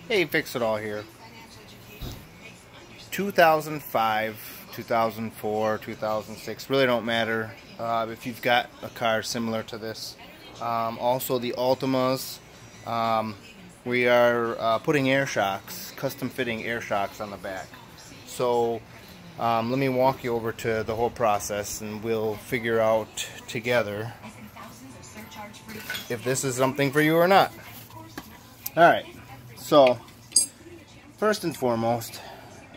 Hey, Fix It All here. 2005, 2004, 2006, really don't matter if you've got a car similar to this. Also the Altimas, we are putting air shocks, custom fitting air shocks on the back. So let me walk you over to the whole process and we'll figure out together if this is something for you or not. Alright, so first and foremost,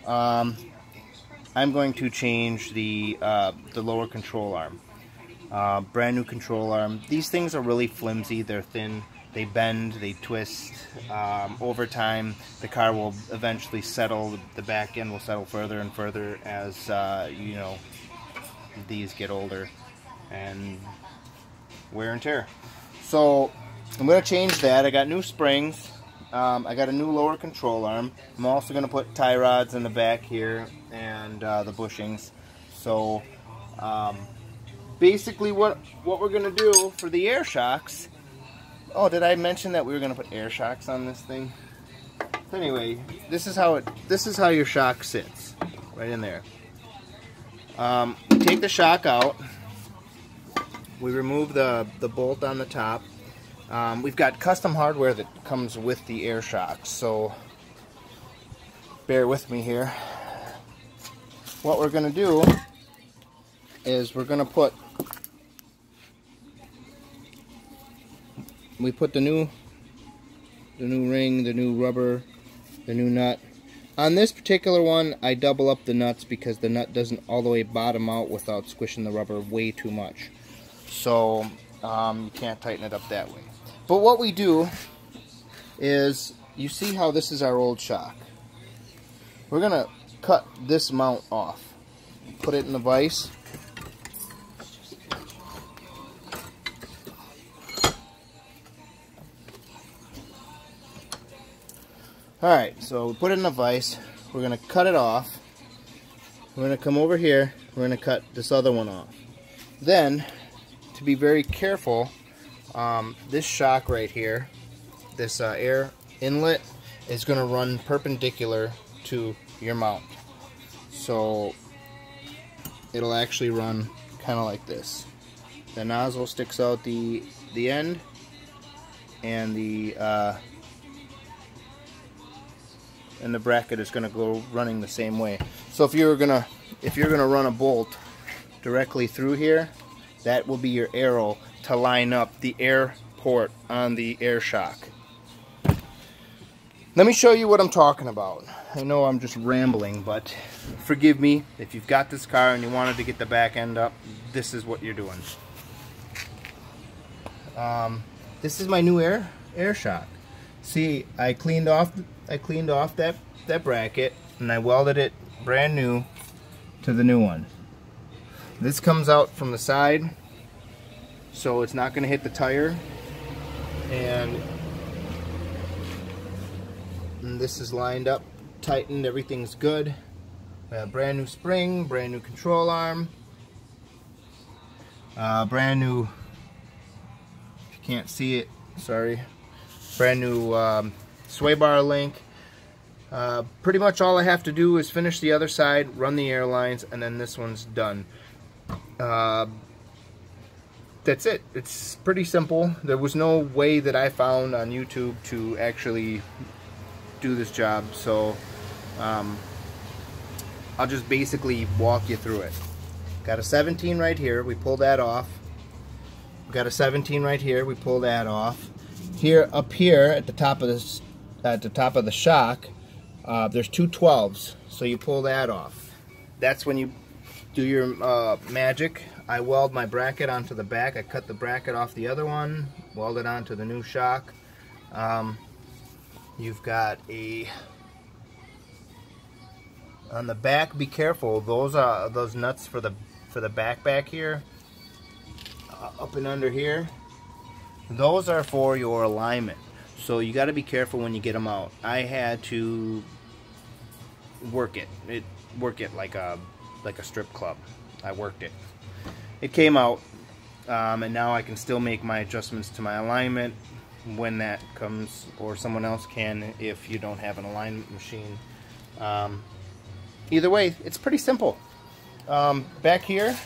I'm going to change the lower control arm. Brand new control arm. These things are really flimsy, they're thin, they bend, they twist. Over time the car will eventually settle, the back end will settle further and further as you know, these get older and wear and tear. So I'm going to change that. I got new springs. I got a new lower control arm. I'm also going to put tie rods in the back here and the bushings. So basically what we're going to do for the air shocks. Oh, did I mention that we were going to put air shocks on this thing? So anyway, this is how your shock sits, right in there. We take the shock out. We remove the bolt on the top. We've got custom hardware that comes with the air shocks, so bear with me here. What we're going to do is we're going to put the new ring, the new rubber, the new nut. On this particular one, I double up the nuts because the nut doesn't all the way bottom out without squishing the rubber way too much. So you can't tighten it up that way. But what we do is, you see how this is our old shock. We're going to cut this mount off. Put it in the vise. Alright, so we put it in the vise. We're going to cut it off. We're going to come over here. We're going to cut this other one off. Then, to be very careful, this shock right here, this air inlet, is going to run perpendicular to your mount. So it'll actually run kind of like this. The nozzle sticks out the end, and the bracket is going to go running the same way. So if you're gonna run a bolt directly through here, that will be your arrow to line up the air port on the air shock. Let me show you what I'm talking about. I know I'm just rambling, but forgive me. If you've got this car and you wanted to get the back end up, this is what you're doing. This is my new air shock. See, I cleaned off that bracket and I welded it brand new to the new one. This comes out from the side, so it's not going to hit the tire, and this is lined up, tightened, everything's good. We have brand new spring, brand new control arm, brand new, if you can't see it, sorry, brand new sway bar link. Pretty much all I have to do is finish the other side, run the air lines, and then this one's done. That's it. It's pretty simple. There was no way that I found on YouTube to actually do this job, so I'll just basically walk you through it. Got a 17 right here, we pull that off. Got a 17 right here, we pull that off. Here, up here at the top of this, at the top of the shock, there's two 12s, so you pull that off. That's when you do your magic. I weld my bracket onto the back. I cut the bracket off the other one, weld it onto the new shock. You've got on the back, be careful, those nuts for the back here, up and under here, those are for your alignment. So you got to be careful when you get them out. I had to work it like a strip club. I worked it. It came out, and now I can still make my adjustments to my alignment. when that comes, or someone else can if you don't have an alignment machine. Either way, it's pretty simple. Back here,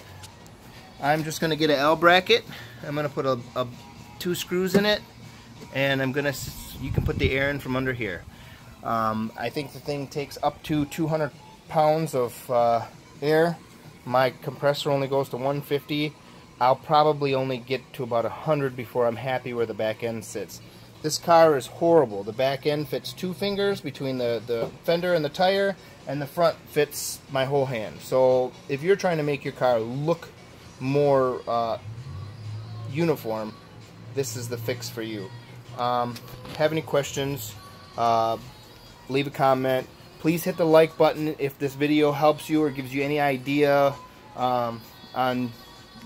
I'm just going to get an L bracket. I'm going to put two screws in it, and you can put the air in from under here. I think the thing takes up to 200 pounds of air. My compressor only goes to 150. I'll probably only get to about 100 before I'm happy where the back end sits. This car is horrible. The back end fits 2 fingers between the fender and the tire, and the front fits my whole hand. So if you're trying to make your car look more uniform, this is the fix for you. Have any questions, leave a comment. Please hit the like button if this video helps you or gives you any idea on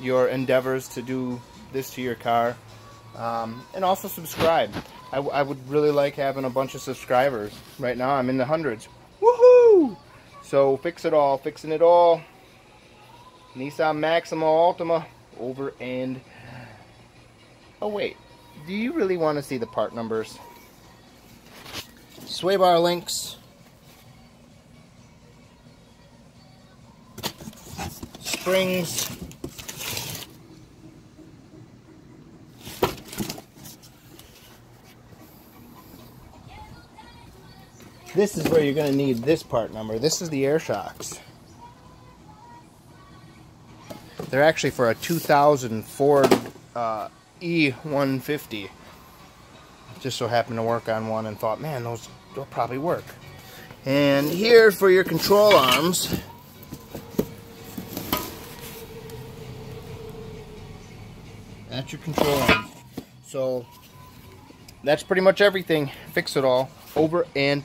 your endeavors to do this to your car. And also subscribe. I would really like having a bunch of subscribers. Right now I'm in the hundreds. Woohoo! So fixing it all. Nissan Maxima, Altima, over and... Oh wait, do you really want to see the part numbers? Sway bar links. Springs. This is where you're going to need this part number. This is the air shocks. They're actually for a 2000 Ford E150. Just so happened to work on one and thought, man, those will probably work. And here for your control arms. That's your control arms. So that's pretty much everything. Fix it all. Over and